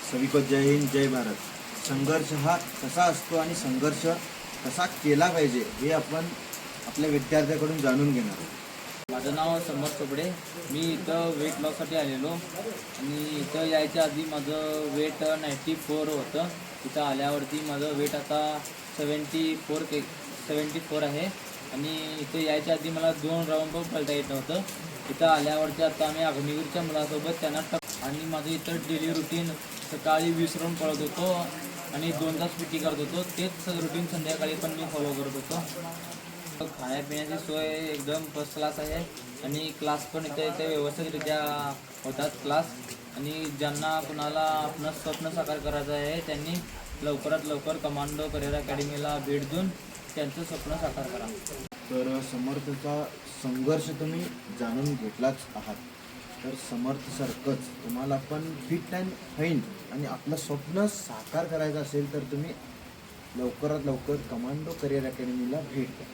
सभी को जय हिंद जय भारत. संघर्ष हा कसा असतो आणि संघर्ष कसा केला पाहिजे हे आपण आपल्या विद्यार्थ्यांकडून जाणून घेणार आहोत. माझं नाव समर्थ चोपडे. मी इथं वेट लॉससाठी आलेलो आणि इथं यायच्या आधी माझं वेट 94 होतं. इथं आल्यावरती माझं वेट आता 74 आहे आणि इथं यायच्या आधी मला 2 राऊंड पण पळता येत नव्हतं. इथं आल्यावरती आता आम्ही अग्निवीरच्या मुलासोबत त्यांना आणि माझं इथं डेली रुटीन सकाळी 20 राऊंड पळत होतो आणि 2 तास पीटी करत होतो. तेच रुटीन संध्याकाळी पण मी फॉलो करत होतो. खाण्यापिण्याची सोय एकदम फर्स्ट क्लास आहे आणि क्लास पण इथे व्यवस्थितरित्या होतात क्लास. आणि ज्यांना कुणाला आपलं स्वप्न साकार करायचं आहे त्यांनी लवकरात लवकर कमांडो करिअर अकॅडमीला भेट देऊन त्यांचं स्वप्न साकार करा. तर समर्थचा संघर्ष तुम्ही जाणून घेतलाच आहात. तर समर्थसारखंच तुम्हाला पण फिट अँड फाईन आणि आपलं स्वप्न साकार करायचं असेल तर तुम्ही लवकरात लवकर कमांडो करिअर अकॅडमीला भेट द्या.